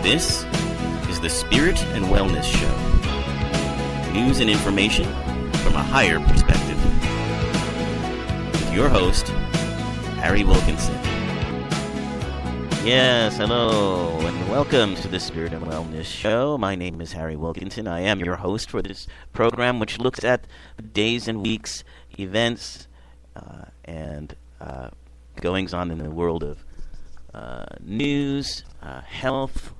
This is the Spirit and Wellness Show. News and information from a higher perspective. With your host, Harry Wilkinson. Yes, hello, and welcome to the Spirit and Wellness Show. My name is Harry Wilkinson. I am your host for this program, which looks at the days and weeks, events, and goings on in the world of news, health,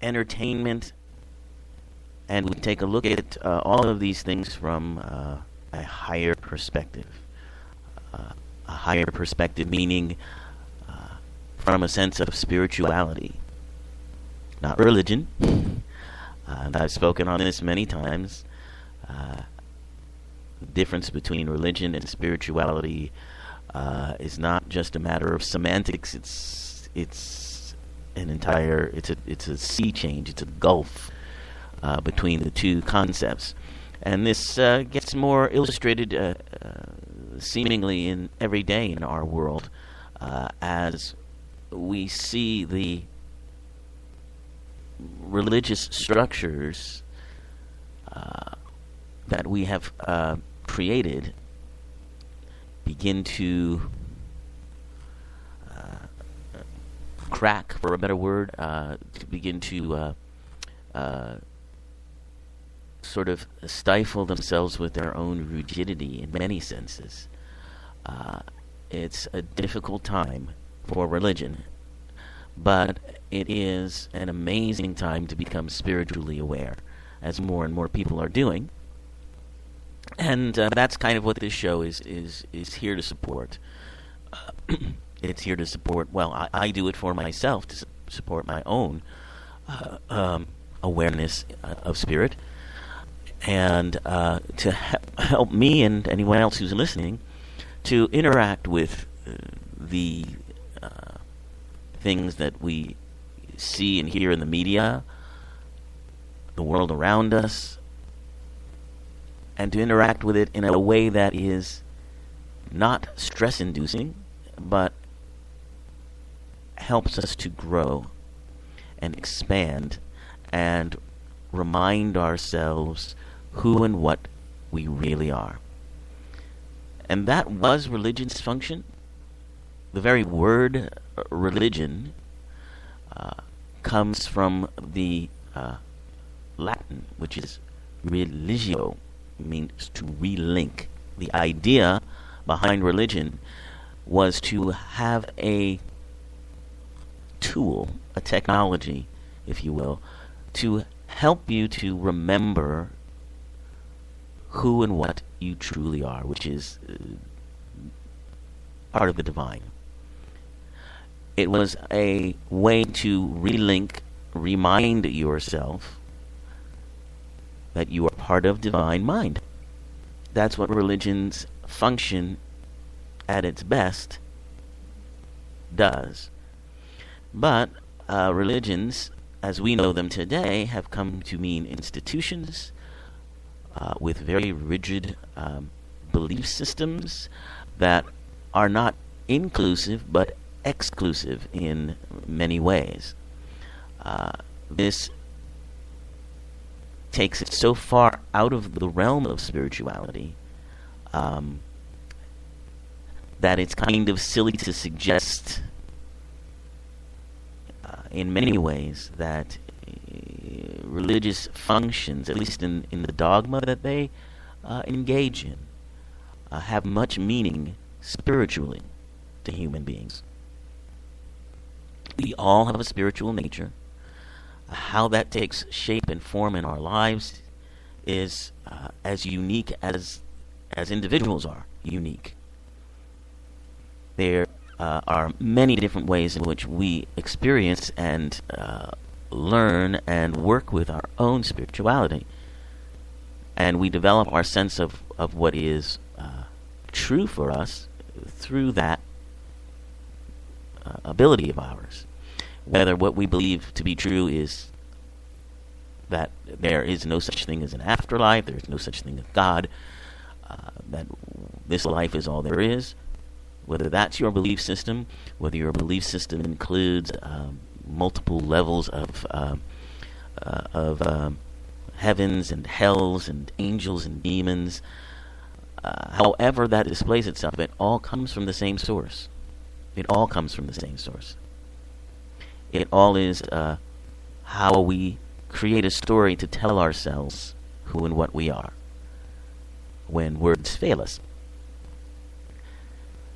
entertainment, and we take a look at all of these things from a higher perspective. A higher perspective meaning from a sense of spirituality, not religion. And I've spoken on this many times. The difference between religion and spirituality is not just a matter of semantics. It's an entire. It's a sea change. It's a gulf between the two concepts, and this gets more illustrated seemingly in every day in our world as we see the religious structures that we have created begin to crack, for a better word, to begin to sort of stifle themselves with their own rigidity in many senses. It's a difficult time for religion, but it is an amazing time to become spiritually aware, as more and more people are doing. And that's kind of what this show is here to support. It's here to support, well, I do it for myself, to support my own awareness of spirit, and to help me and anyone else who's listening to interact with the things that we see and hear in the media, the world around us, and to interact with it in a way that is not stress-inducing, but helps us to grow and expand and remind ourselves who and what we really are. And that was religion's function. The very word religion comes from the Latin, which is religio, means to relink. The idea behind religion was to have a tool, a technology, if you will, to help you to remember who and what you truly are, which is part of the divine. It was a way to relink, remind yourself that you are part of divine mind. That's what religion's function at its best does. But religions, as we know them today, have come to mean institutions with very rigid belief systems that are not inclusive but exclusive in many ways. This takes it so far out of the realm of spirituality that it's kind of silly to suggest in many ways that religious functions, at least in the dogma that they engage in, have much meaning spiritually to human beings. We all have a spiritual nature. How that takes shape and form in our lives is as unique as individuals are unique. There are many different ways in which we experience and learn and work with our own spirituality. And we develop our sense of what is true for us through that ability of ours. Whether what we believe to be true is that there is no such thing as an afterlife, there is no such thing as God, that this life is all there is, whether that's your belief system, whether your belief system includes multiple levels of heavens and hells and angels and demons. However that displays itself, it all comes from the same source. It all comes from the same source. It all is how we create a story to tell ourselves who and what we are when words fail us.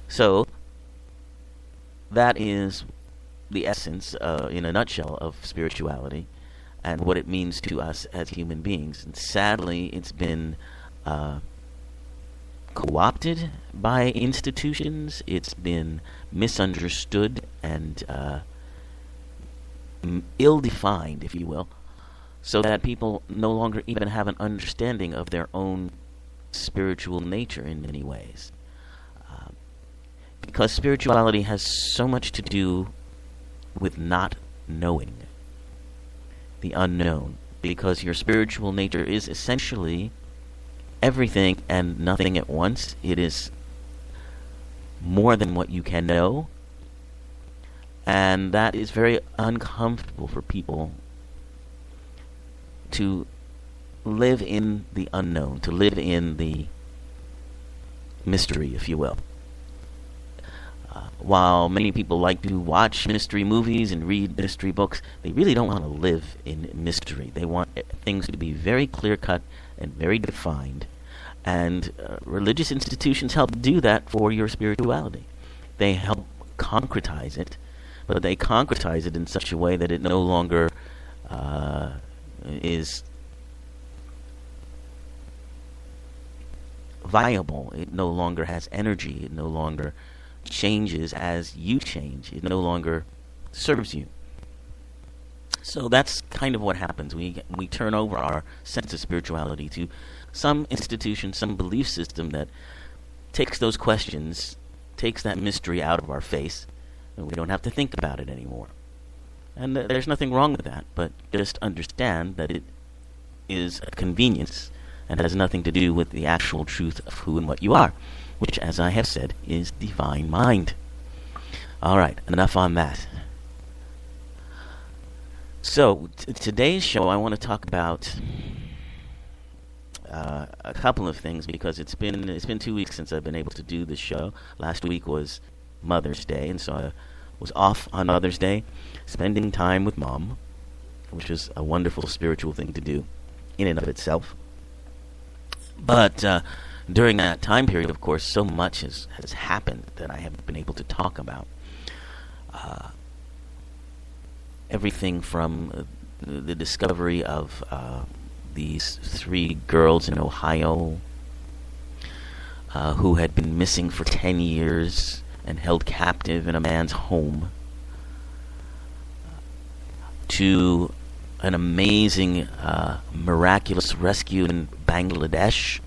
So, that is the essence, in a nutshell, of spirituality and what it means to us as human beings. And sadly, it's been co-opted by institutions. It's been misunderstood and ill-defined, if you will, so that people no longer even have an understanding of their own spiritual nature in many ways. Because spirituality has so much to do with not knowing, the unknown. Because your spiritual nature is essentially everything and nothing at once. It is more than what you can know. And that is very uncomfortable for people to live in the unknown, to live in the mystery, if you will. While many people like to watch mystery movies and read mystery books, they really don't want to live in mystery. They want things to be very clear-cut and very defined. And religious institutions help do that for your spirituality. They help concretize it, but they concretize it in such a way that it no longer is viable. It no longer has energy. It no longer changes as you change. It no longer serves you. So that's kind of what happens. We turn over our sense of spirituality to some institution, some belief system that takes those questions, takes that mystery out of our face, and we don't have to think about it anymore. And there's nothing wrong with that, but just understand that it is a convenience and has nothing to do with the actual truth of who and what you are, which, as I have said, is divine mind. All right, enough on that. So, today's show, I want to talk about a couple of things, because it's been 2 weeks since I've been able to do this show. Last week was Mother's Day, and so I was off on Mother's Day, spending time with Mom, which is a wonderful spiritual thing to do in and of itself. But during that time period, of course, so much has happened that I haven't been able to talk about. Everything from the discovery of these 3 girls in Ohio who had been missing for 10 years and held captive in a man's home, to an amazing, miraculous rescue in Bangladesh.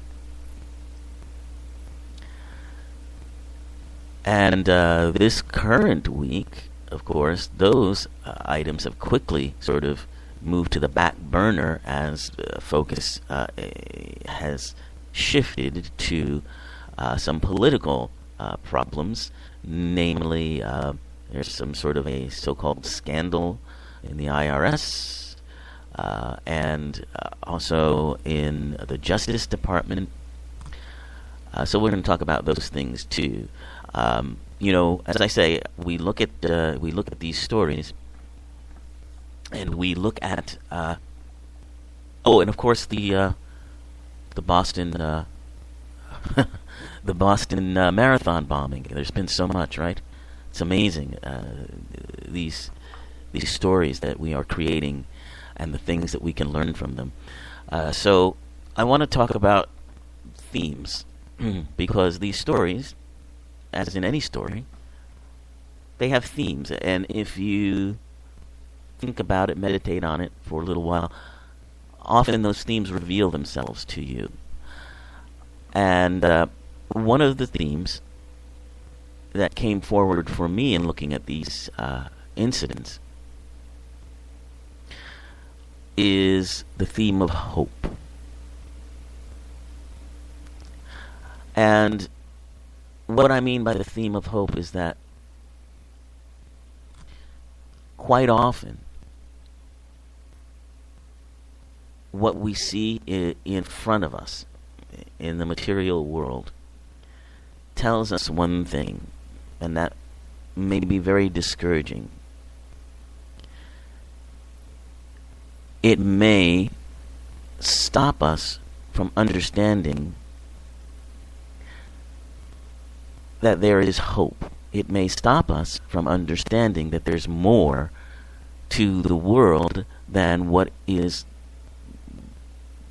And this current week, of course, those items have quickly sort of moved to the back burner as focus has shifted to some political problems. Namely, there's some sort of a so-called scandal in the IRS, and also in the Justice Department. So we're going to talk about those things too. As I say, we look at these stories, and we look at and of course the Boston the Boston marathon bombing. There's been so much, right? It's amazing, these stories that we are creating and the things that we can learn from them. So I want to talk about themes, because these stories, as in any story, they have themes. And if you think about it, meditate on it for a little while, often those themes reveal themselves to you. And one of the themes that came forward for me in looking at these incidents is the theme of hope. And what I mean by the theme of hope is that quite often, what we see in front of us in the material world tells us one thing, and that may be very discouraging. It may stop us from understanding that there is hope. It may stop us from understanding that there's more to the world than what is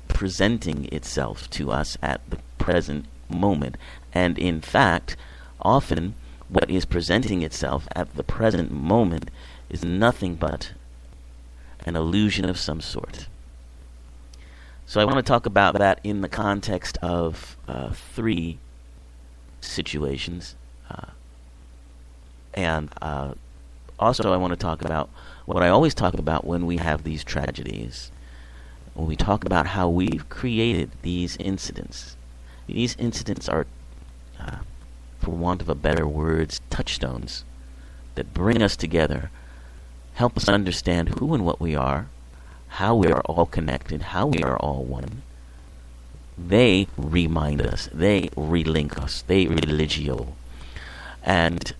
presenting itself to us at the present moment. And in fact, often what is presenting itself at the present moment is nothing but an illusion of some sort. So I want to talk about that in the context of three situations. And also I want to talk about what I always talk about when we have these tragedies. When we talk about how we've created these incidents. These incidents are, for want of a better words, touchstones that bring us together, help us understand who and what we are, how we are all connected, how we are all one. They remind us, they relink us, they religio, and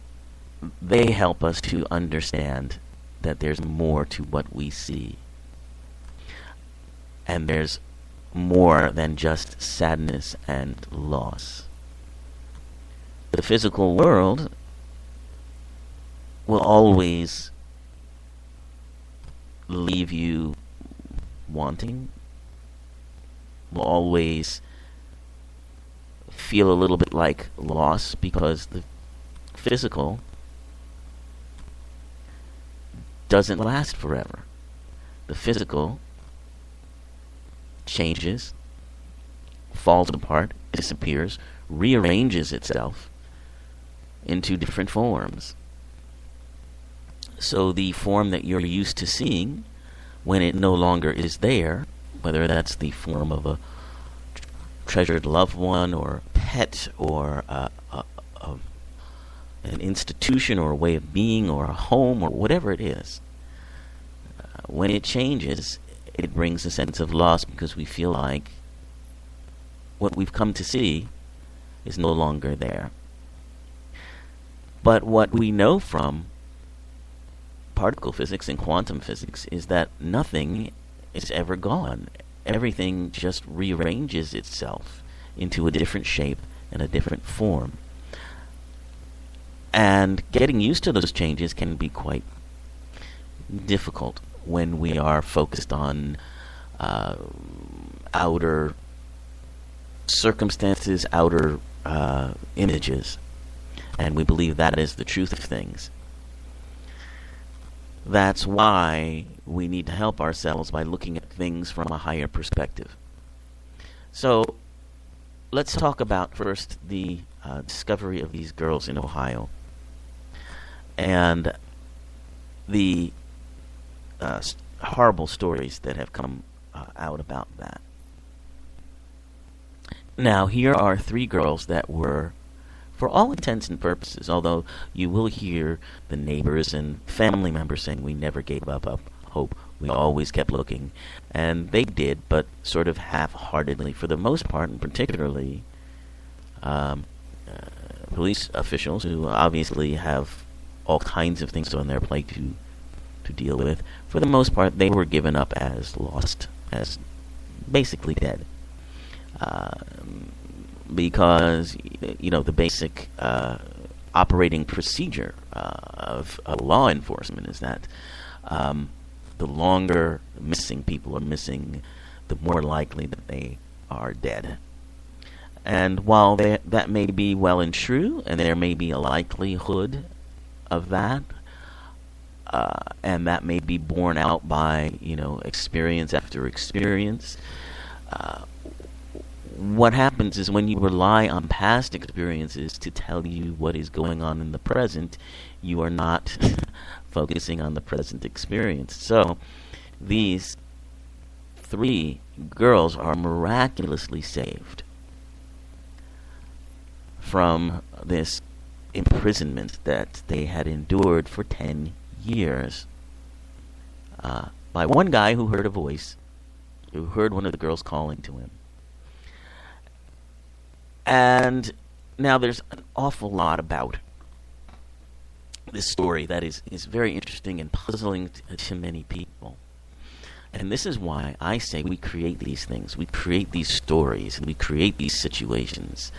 they help us to understand that there's more to what we see. And there's more than just sadness and loss. The physical world will always leave you wanting, will always feel a little bit like loss, because the physical doesn't last forever. The physical changes, falls apart, disappears, rearranges itself into different forms. So the form that you're used to seeing, when it no longer is there, whether that's the form of a treasured loved one or a pet or an institution or a way of being or a home or whatever it is, when it changes, it brings a sense of loss, because we feel like what we've come to see is no longer there. But what we know from particle physics and quantum physics is that nothing is ever gone. Everything just rearranges itself into a different shape and a different form. And getting used to those changes can be quite difficult when we are focused on outer circumstances, outer images, and we believe that is the truth of things. That's why we need to help ourselves by looking at things from a higher perspective. So let's talk about first the discovery of these girls in Ohio and the horrible stories that have come out about that. Now, here are three girls that were, for all intents and purposes, although you will hear the neighbors and family members saying we never gave up hope, we always kept looking, and they did, but sort of half-heartedly for the most part, and particularly police officials who obviously have all kinds of things on their plate to deal with. For the most part, they were given up as lost, as basically dead. Because, the basic operating procedure of law enforcement is that the longer missing people are missing, the more likely that they are dead. And while that may be well and true, and there may be a likelihood of that, and that may be borne out by, experience after experience, what happens is when you rely on past experiences to tell you what is going on in the present, you are not focusing on the present experience. So these three girls are miraculously saved from this imprisonment that they had endured for 10 years. by one guy who heard a voice, who heard one of the girls calling to him. And now there's an awful lot about this story that is very interesting and puzzling to many people. And this is why I say we create these things. We create these stories, and we create these situations.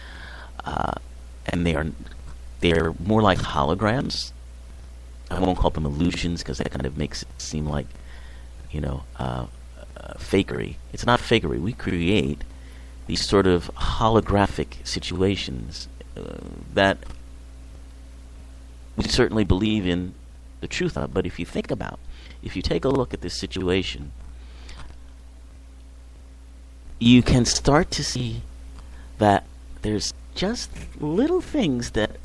And they are more like holograms. I won't call them illusions because that kind of makes it seem like, fakery. It's not fakery. We create these sort of holographic situations that we certainly believe in the truth of. But if you take a look at this situation, you can start to see that there's just little things that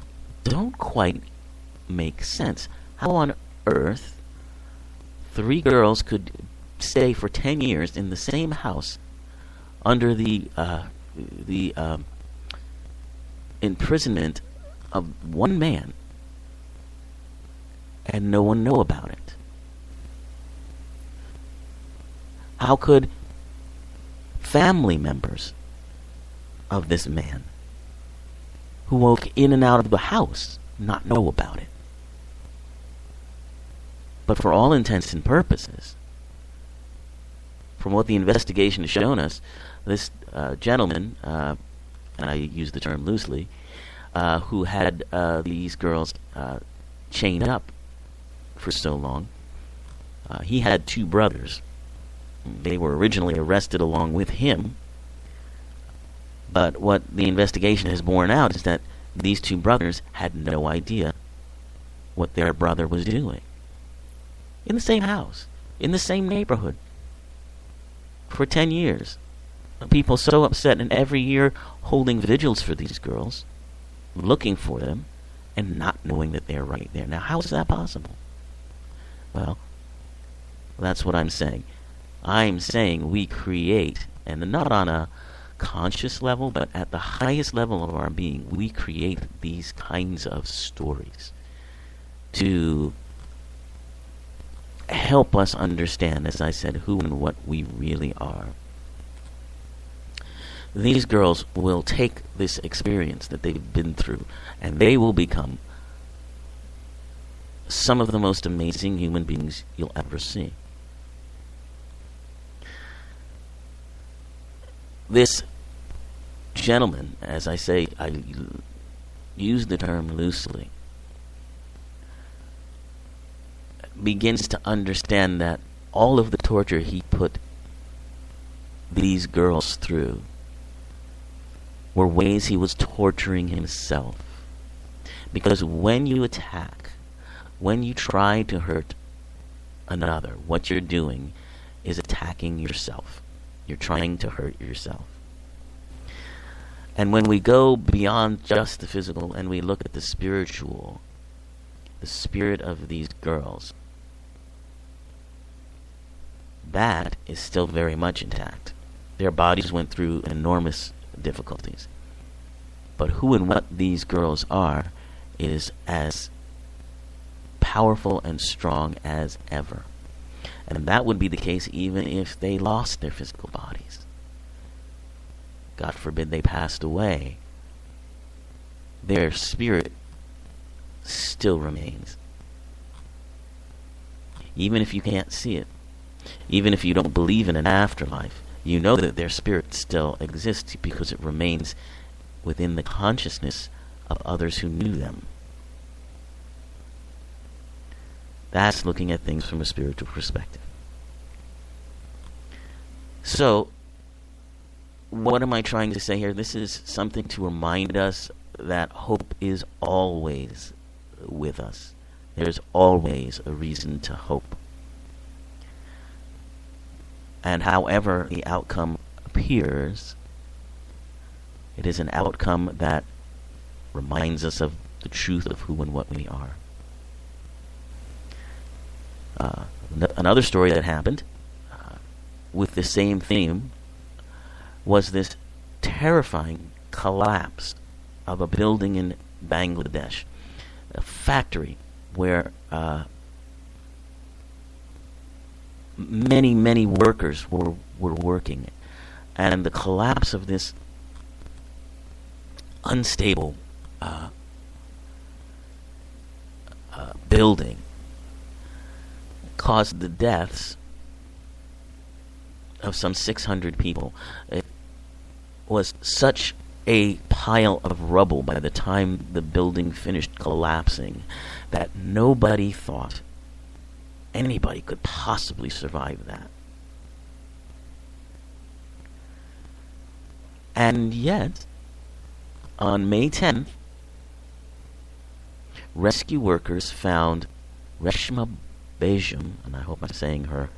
don't quite make sense. How on earth 3 girls could stay for 10 years in the same house under the imprisonment of one man and no one know about it? How could family members of this man who woke in and out of the house not know about it? But for all intents and purposes, from what the investigation has shown us, this gentleman, and I use the term loosely, who had these girls chained up for so long, he had 2 brothers. They were originally arrested along with him, but what the investigation has borne out is that these 2 brothers had no idea what their brother was doing. In the same house, in the same neighborhood, for 10 years. People so upset, and every year holding vigils for these girls, looking for them, and not knowing that they're right there. Now, how is that possible? Well, that's what I'm saying. I'm saying we create, and not on a conscious level, but at the highest level of our being, we create these kinds of stories to help us understand, as I said, who and what we really are. These girls will take this experience that they've been through, and they will become some of the most amazing human beings you'll ever see. This gentleman, as I say, I use the term loosely, begins to understand that all of the torture he put these girls through were ways he was torturing himself. Because when you attack, when you try to hurt another, what you're doing is attacking yourself. You're trying to hurt yourself. And when we go beyond just the physical and we look at the spiritual, the spirit of these girls, that is still very much intact. Their bodies went through enormous difficulties. But who and what these girls are is as powerful and strong as ever. And that would be the case even if they lost their physical bodies. God forbid they passed away. Their spirit still remains. Even if you can't see it, even if you don't believe in an afterlife, you know that their spirit still exists because it remains within the consciousness of others who knew them. That's looking at things from a spiritual perspective. So, what am I trying to say here? This is something to remind us that hope is always with us. There's always a reason to hope. And however the outcome appears, it is an outcome that reminds us of the truth of who and what we are. Another story that happened with the same theme was this terrifying collapse of a building in Bangladesh, a factory where many, many workers were working. And the collapse of this unstable building caused the deaths of some 600 people. It was such a pile of rubble by the time the building finished collapsing that nobody thought anybody could possibly survive that. And yet, on May 10th, rescue workers found Reshma Bejum, and I hope I'm saying her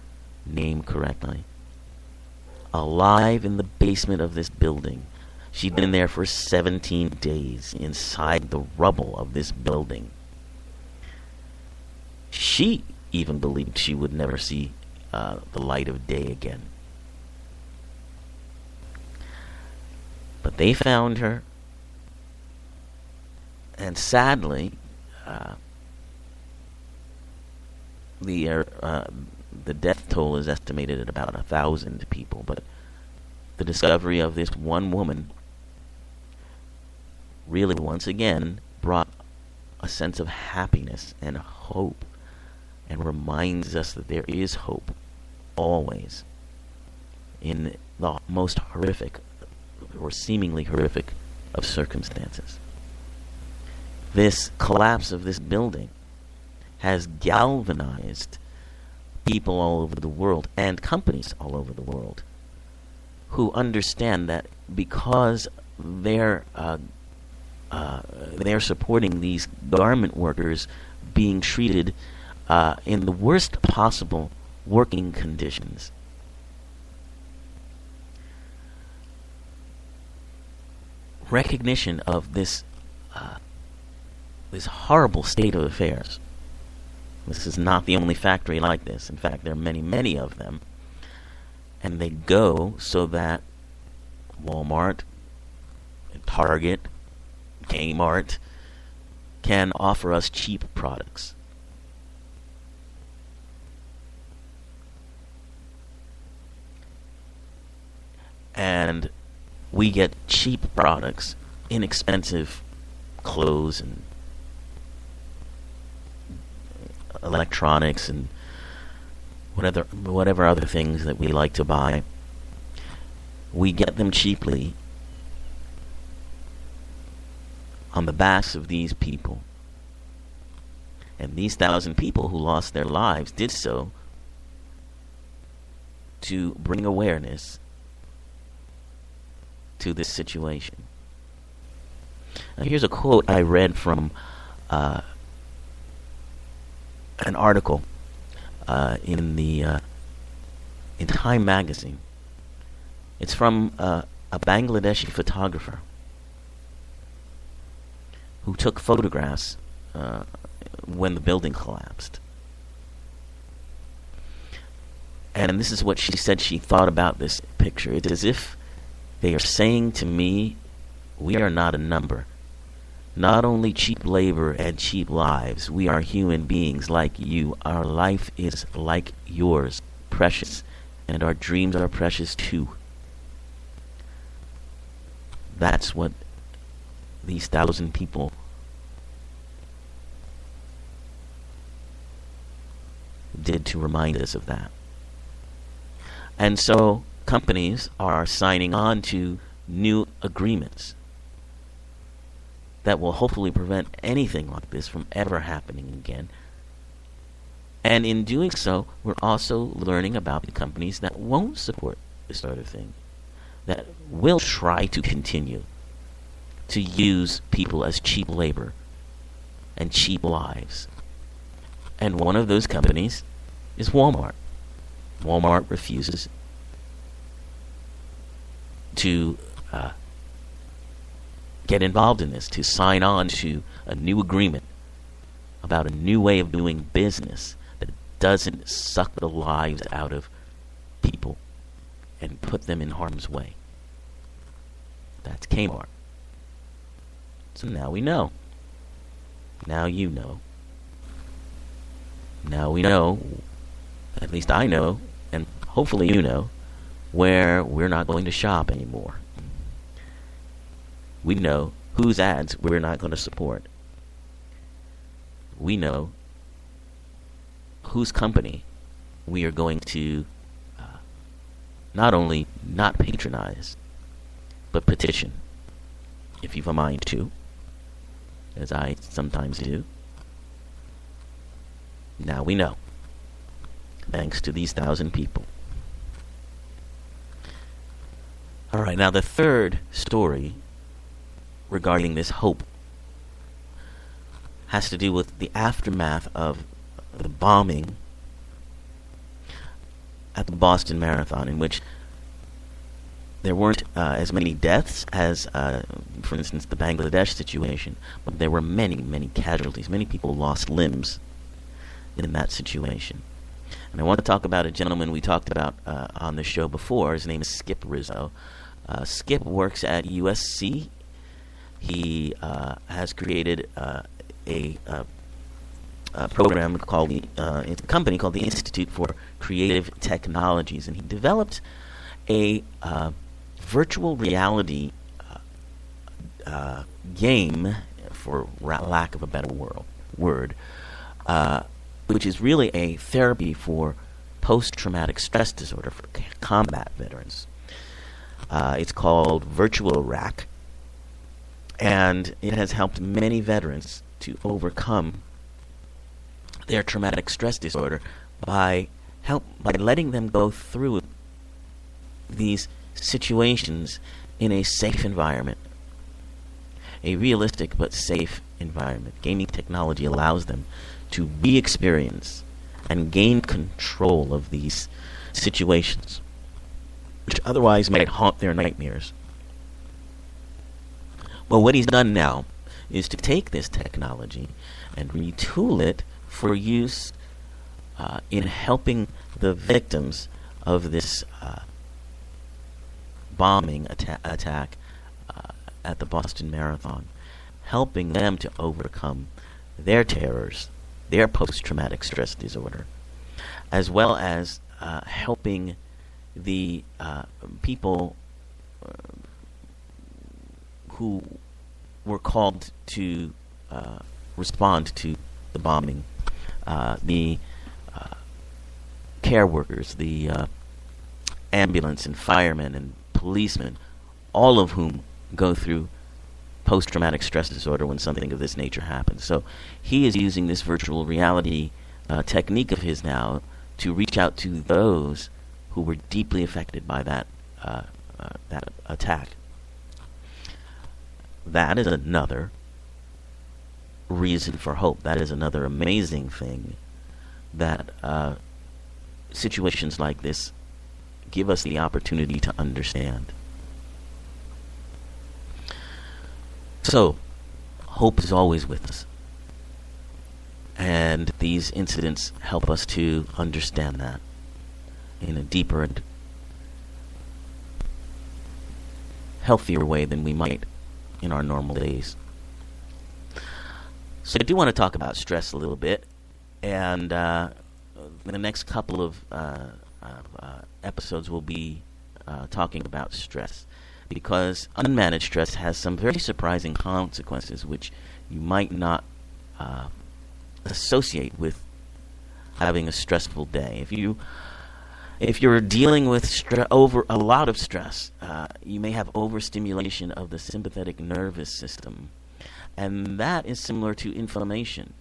name correctly, alive in the basement of this building. She'd been there for 17 days inside the rubble of this building. She even believed she would never see the light of day again. But they found her, and sadly, the death toll is estimated at about 1,000 people. But the discovery of this one woman really, once again, brought a sense of happiness and hope, and reminds us that there is hope always in the most horrific or seemingly horrific of circumstances. This collapse of this building has galvanized people all over the world and companies all over the world who understand that because they're supporting these garment workers being treated in the worst possible working conditions, recognition of this horrible state of affairs. This is not the only factory like this. In fact, there are many, many of them. And they go so that Walmart, Target, Kmart can offer us cheap products. And we get cheap products, inexpensive clothes and electronics and whatever other things that we like to buy. We get them cheaply on the backs of these people. And these 1,000 people who lost their lives did so to bring awareness to this situation. Now, here's a quote I read from an article in Time magazine. It's from a Bangladeshi photographer who took photographs when the building collapsed. And this is what she said she thought about this picture. It's as if they are saying to me, we are not a number. Not only cheap labor and cheap lives, we are human beings like you. Our life is like yours, precious, and our dreams are precious too. That's what these 1,000 people did to remind us of that. And so companies are signing on to new agreements that will hopefully prevent anything like this from ever happening again. And in doing so, we're also learning about the companies that won't support this sort of thing, that will try to continue to use people as cheap labor and cheap lives. And one of those companies is Walmart. Walmart refuses to get involved in this, to sign on to a new agreement about a new way of doing business that doesn't suck the lives out of people and put them in harm's way. That's Kmart. So now we know. Now you know. Now we know, at least I know, and hopefully you know, where we're not going to shop anymore. We know whose ads we're not going to support. We know whose company we are going to not only not patronize, but petition, if you've a mind to, as I sometimes do. Now we know, thanks to these 1,000 people. All right, now the third story regarding this hope has to do with the aftermath of the bombing at the Boston Marathon, in which there weren't as many deaths as, for instance, the Bangladesh situation, but there were many, many casualties. Many people lost limbs in that situation. And I want to talk about a gentleman we talked about on the show before. His name is Skip Rizzo. Skip works at USC. He has created a program called a company called the Institute for Creative Technologies, and he developed a virtual reality game, for lack of a better word, which is really a therapy for post-traumatic stress disorder for combat veterans. It's called Virtual Rack, and it has helped many veterans to overcome their traumatic stress disorder by letting them go through these situations in a safe environment, a realistic but safe environment. Gaming technology allows them to re-experience and gain control of these situations, which otherwise might haunt their nightmares. Well, what he's done now is to take this technology and retool it for use in helping the victims of this bombing attack at the Boston Marathon, helping them to overcome their terrors, their post-traumatic stress disorder, as well as helping the people who were called to respond to the bombing, the care workers, the ambulance and firemen and policemen, all of whom go through post-traumatic stress disorder when something of this nature happens. So he is using this virtual reality technique of his now to reach out to those who were deeply affected by that attack. That is another reason for hope. That is another amazing thing that situations like this give us the opportunity to understand. So, hope is always with us. And these incidents help us to understand that in a deeper and healthier way than we might in our normal days. So I do want to talk about stress a little bit, and in the next couple of episodes we'll be talking about stress, because unmanaged stress has some very surprising consequences which you might not associate with having a stressful day. If you're dealing with over a lot of stress, you may have overstimulation of the sympathetic nervous system, and that is similar to inflammation.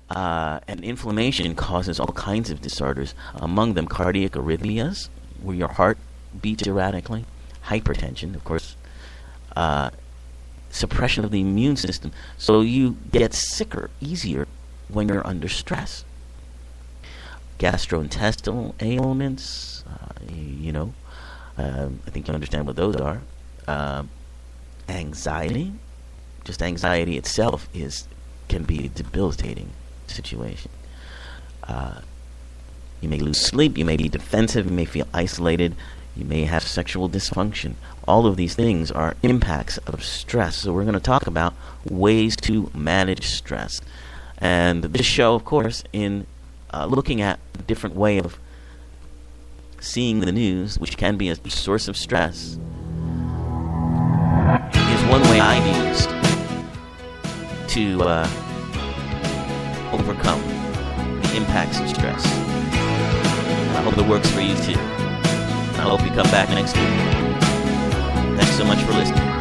And inflammation causes all kinds of disorders, among them cardiac arrhythmias, where your heart beats erratically, hypertension, of course, suppression of the immune system, so you get sicker easier when you're under stress. Gastrointestinal ailments, I think you understand what those are. Anxiety, just anxiety itself can be a debilitating situation. You may lose sleep, you may be defensive, you may feel isolated, you may have sexual dysfunction. All of these things are impacts of stress. So we're going to talk about ways to manage stress. And this show, of course, in looking at a different way of seeing the news, which can be a source of stress, is one way I've used to overcome the impacts of stress. I hope it works for you too. I hope you come back next week. Thanks so much for listening.